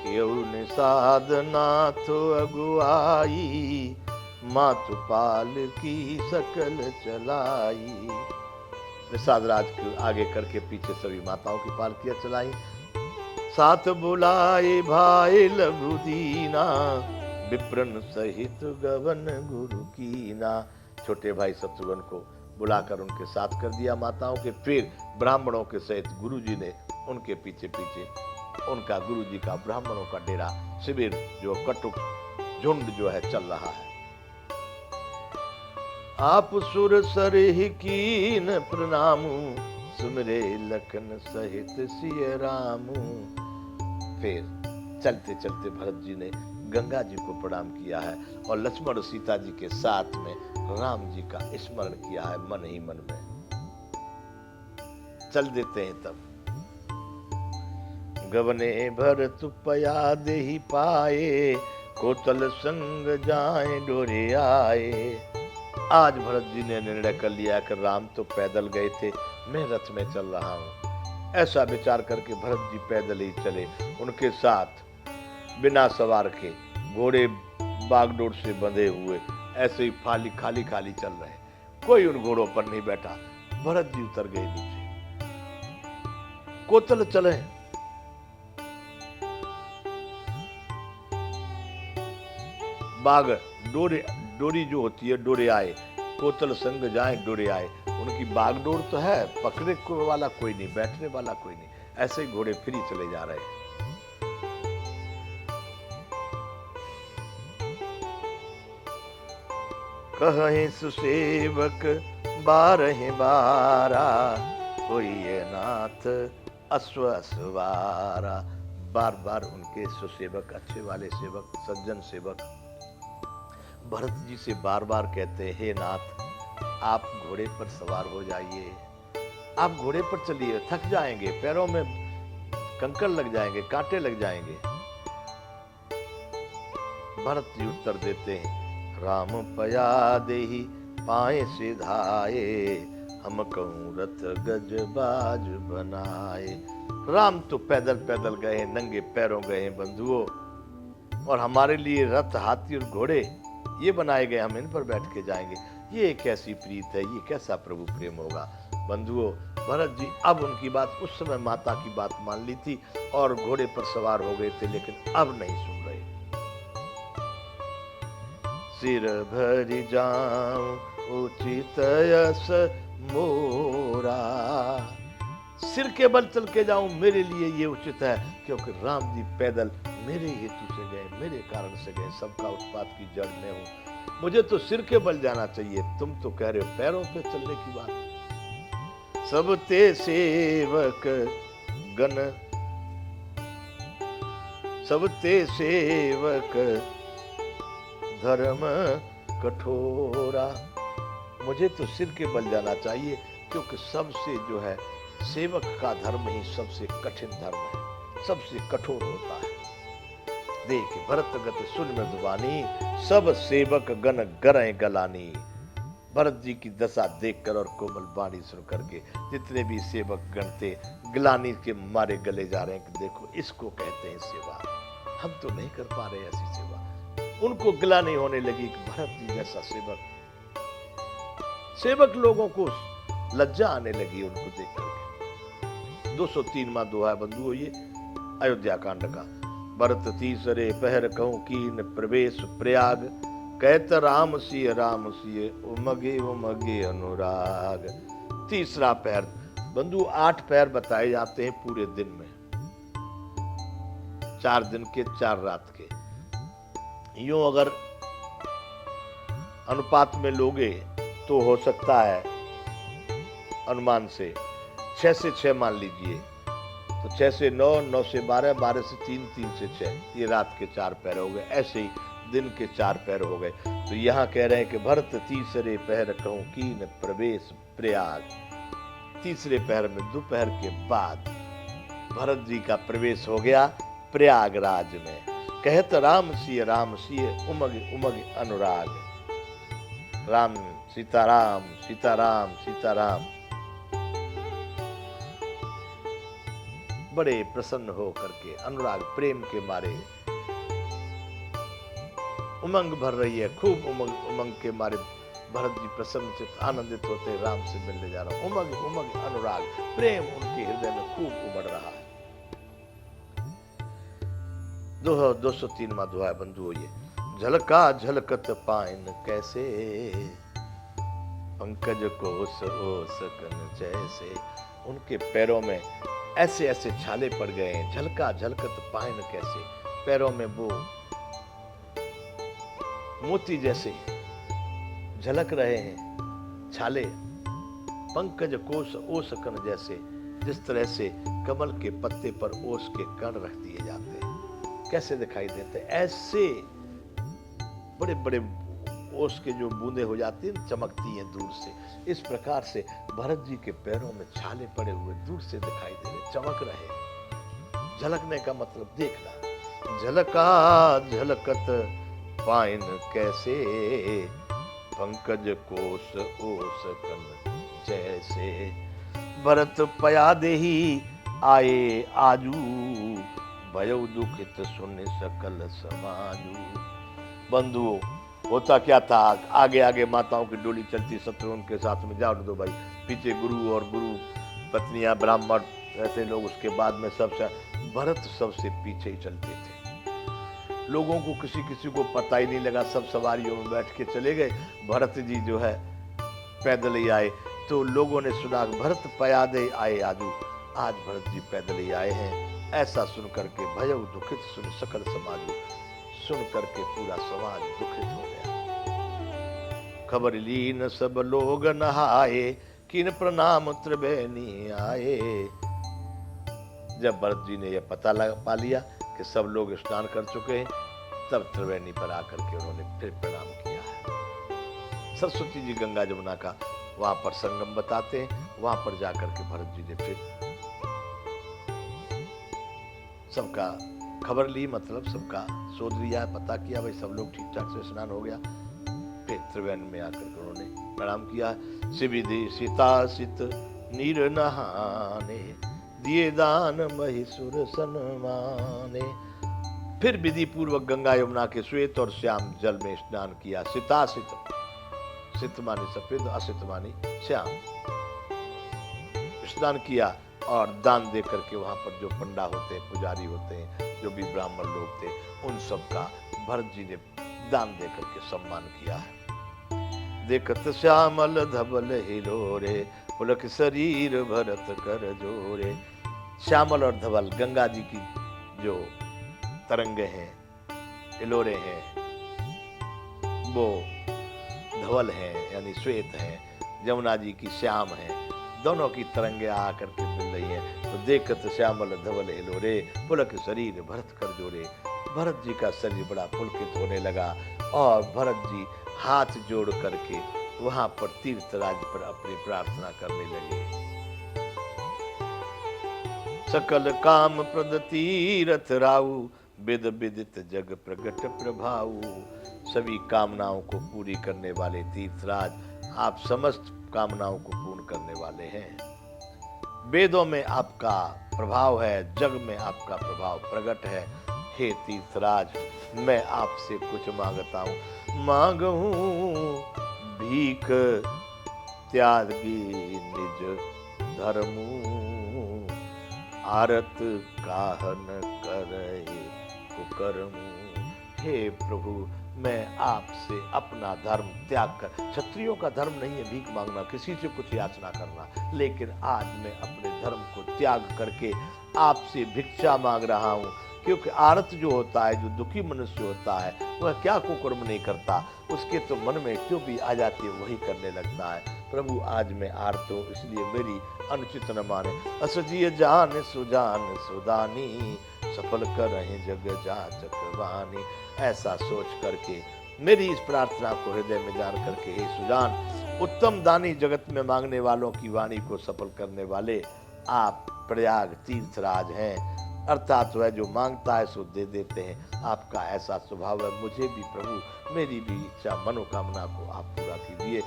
केहू ने साधना तो अगुआई, मातु पाल की सकल चलाई। निषाद राज को आगे करके पीछे सभी माताओं की पालकियां चलाई। साथ बुलाए भाई लघु दीना, विप्रन सहित गवन गुरु कीना। छोटे भाई शत्रुघ्न को बुलाकर उनके साथ कर दिया माताओं के। फिर ब्राह्मणों के सहित गुरु जी ने उनके पीछे पीछे उनका गुरु जी का ब्राह्मणों का डेरा शिविर जो कटुक झुंड जो है चल रहा है। आप सुर सर ही कीन प्रणामू, सुमरे लखन सहित सिय रामू। फिर चलते चलते भरत जी ने गंगा जी को प्रणाम किया है और लक्ष्मण सीता जी के साथ में राम जी का स्मरण किया है मन ही मन में। चल देते हैं तब। गवने भरत पया देहि पाए, कोतल संग जाए डोरे आए। आज भरत जी ने निर्णय कर लिया कि राम तो पैदल गए थे, मैं रथ में चल रहा हूं। ऐसा विचार करके भरत जी पैदल ही चले। उनके साथ बिना सवार के घोड़े बागडोर से बंधे हुए ऐसे ही खाली खाली खाली चल रहे। कोई उन घोड़ों पर नहीं बैठा। भरत जी उतर गए नीचे, कोतल चले। बाग डोरी जो होती है डोरे आए, कोतल संग जाए डोरे आए। उनकी बागडोर तो है, पकड़ने वाला कोई नहीं, बैठने वाला कोई नहीं। ऐसे ही घोड़े फिर ही चले जा रहे हैं। कहे सुसेवक बारह बारा, कोई नाथ अश्वसवारा। बार बार उनके सुसेवक, अच्छे वाले सेवक, सज्जन सेवक भरत जी से बार बार कहते हैं, हे नाथ आप घोड़े पर सवार हो जाइए, आप घोड़े पर चलिए, थक जाएंगे, पैरों में कंकड़ लग जाएंगे, कांटे लग जाएंगे। भरत जी उत्तर देते हैं, राम पया देहि पाए सिधाए, हम कहूँ रथ गज बाज बनाए। राम तो पैदल पैदल गए, नंगे पैरों गए बंधुओं, और हमारे लिए रथ, हाथी और घोड़े ये बनाए गए, हम इन पर बैठ के जाएंगे। ये कैसी प्रीत है, ये कैसा प्रभु प्रेम होगा। बंधुओं, भरत जी अब उनकी बात, उस समय माता की बात मान ली थी और घोड़े पर सवार हो गए थे, लेकिन अब नहीं सुन रहे। सिर भरि जाऊं उचित यस मोरा, सिर के बल चल के जाऊं मेरे लिए ये उचित है, क्योंकि राम जी पैदल मेरे हेतु से गए, मेरे कारण से गए, सबका उत्पात की जड़ में हूं, मुझे तो सिर के बल जाना चाहिए। तुम तो कह रहे हो पैरों पे चलने की बात। सब ते सेवक गण, सब ते सेवक धर्म कठोरा। मुझे तो सिर के बल जाना चाहिए, क्योंकि सबसे जो है सेवक का धर्म ही सबसे कठिन धर्म है, सबसे कठोर होता है। देख भरत गत सुन मृदुबानी, सब सेवक गण गरे गलानी। भरत जी की दशा देखकर और कोमल बाणी सुन करके जितने भी सेवक गण थे गिलानी के मारे गले जा रहे हैं कि देखो इसको कहते हैं सेवा, हम तो नहीं कर पा रहे ऐसी सेवा। उनको गिलानी होने लगी कि भरत जी जैसा सेवक, सेवक लोगों को लज्जा आने लगी उनको देख करके। 203वां दोहा है बंधुओं ये अयोध्या कांड का। भरत तीसरे पहर कहूं कीन प्रवेश प्रयाग, कहत राम सिय उमगे उमगे अनुराग। तीसरा पैर बंधु 8 पैर बताए जाते हैं पूरे दिन में, 4 दिन के 4 रात के। यूं अगर अनुपात में लोगे तो हो सकता है अनुमान से 6 से 6 मान लीजिए, तो 6 से 9, 9 से 12, 12 से 3, 3 से 6, ये रात के 4 पैर हो गए। ऐसे ही दिन के 4 पैर हो गए। तो यहाँ कह रहे हैं कि भरत तीसरे पहर कहूं कीन प्रवेश प्रयाग। तीसरे पहर में दोपहर के बाद भरत जी का प्रवेश हो गया प्रयागराज में। कहत राम सिय उमग उमग अनुराग। राम सीताराम सीताराम सीताराम। बड़े प्रसन्न हो करके, अनुराग प्रेम के मारे उमंग भर रही है, खूब उमंग उमंग के मारे भरत जी प्रसन्नचित्त आनंदित होते, राम से मिलने जा रहा हूं। उमंग उमंग अनुराग प्रेम उनके हृदय में खूब उमड़ रहा है। 203वां दोहा है बंधुओं ये। झलका झलकत पाइन कैसे, पंकज कोस ओसकन जैसे। उनके पैरों में ऐसे ऐसे छाले पड़ गए हैं। झलका झलकत पाइन कैसे, पैरों में वो मोती जैसे झलक रहे हैं छाले। पंकज कोस ओसकन जैसे, जिस तरह से कमल के पत्ते पर ओस के कण रख दिए जाते हैं, कैसे दिखाई देते, ऐसे बड़े बड़े ओस के जो बूंदे हो जाती हैं, चमकती हैं दूर से। इस प्रकार से भरत जी के पैरों में छाले पड़े हुए दूर से दिखाई दे रहे, चमक रहे। झलकने का मतलब देखना। झलका झलकत पाइन कैसे, पंकज कोस ओसकन जैसे। भरत पया देही आए आजू, भयउ दुखित सुन सकल समाजू। बंधुओं, होता क्या था, आगे आगे माताओं की डोली चलती, शत्रुघ्न के साथ में, जाओ दो भाई, पीछे गुरु और गुरु पत्नियां, ब्राह्मण, ऐसे लोग, उसके बाद में सबसे भरत सबसे पीछे ही चलते थे। लोगों को किसी किसी को पता ही नहीं लगा, सब सवारियों में बैठ के चले गए। भरत जी जो है पैदल ही आए। तो लोगों ने सुना भरत पयादे आए आजू, आज भरत जी पैदल ही आए हैं। ऐसा सुन करके भयउ दुखित सुन सकल समाजू, सुन करके पूरा समाज दुखित हो गया। खबर लीन सब लोग नहाए, किन प्रणाम त्रिवेणी आए। जब भरत जी ने यह पता पा लिया कि सब लोग स्नान कर चुके हैं, तब त्रिवेणी पर आकर के उन्होंने फिर प्रणाम किया है। सरस्वती जी गंगा जमुना का वहां पर संगम बताते हैं। वहां पर जाकर के भरत जी ने फिर सबका खबर ली, मतलब सबका शोध लिया, पता किया, भाई सब लोग ठीक ठाक से स्नान हो गया। फिर त्रिवेणी में आकर के उन्होंने प्रणाम किया। शिविधि सीतासित नीर नहाने, दिए दान महिषुर सन्माने। फिर विधि पूर्वक गंगा यमुना के श्वेत और श्याम जल में स्नान किया। सीतासित, सित मानी सफेद, असित मानी श्याम, स्नान किया और दान दे करके वहां पर जो पंडा होते हैं, पुजारी होते हैं, जो भी ब्राह्मण लोग थे, उन सब का भरत जी ने दान दे करके सम्मान किया है। देखत श्यामल धवल हिलोरे, पुलक शरीर भरत कर जोरे। श्यामल और धवल गंगा जी की जो तरंगे हैं, हिलोरे हैं, वो धवल हैं यानी श्वेत हैं, जमुना जी की श्याम है, दोनों की तरंगे आकर के मिल रही हैं। तो देखत श्यामल धवल हिलोरे, पुलक शरीर भरत कर जोरे। भरत जी का शरीर बड़ा पुलकित होने लगा और भरत जी हाथ जोड़ करके वहां पर तीर्थराज पर अपनी प्रार्थना करने लगे। सकल काम प्रद तीरथ राऊ, विद विदित जग प्रगट प्रभाऊ। सभी कामनाओं को पूरी करने वाले तीर्थराज, आप समस्त कामनाओं को पूर्ण करने वाले हैं। वेदों में आपका प्रभाव है, जग में आपका प्रभाव प्रकट है। हे तीर्थराज, मैं आपसे कुछ मांगता हूं। मांगू भीख त्यागी निज धर्मू, आरत काहन करे कुकर्मू। हे प्रभु, मैं आपसे अपना धर्म त्याग कर, क्षत्रियों का धर्म नहीं है भीख मांगना, किसी से कुछ याचना करना, लेकिन आज मैं अपने धर्म को त्याग करके आपसे भिक्षा मांग रहा हूँ। क्योंकि आरत जो होता है, जो दुखी मनुष्य होता है, वह क्या कुकर्म नहीं करता, उसके तो मन में जो भी आ जाती है वही करने लगता है। प्रभु, आज मैं आरत हूँ, इसलिए मेरी अनुचित न माने। असजिय जान सुजान सुदानी, सफल कर रहे जग जाचक वाणी। ऐसा सोच करके मेरी इस प्रार्थना को हृदय में जान करके, हे सुजान, उत्तम दानी, जगत में मांगने वालों की वाणी को सफल करने वाले आप प्रयाग तीर्थराज हैं। अर्थात वह जो मांगता है सो दे देते हैं। आपका ऐसा स्वभाव है। मुझे भी प्रभु, मेरी भी इच्छा मनोकामना को आप पूरा कीजिए।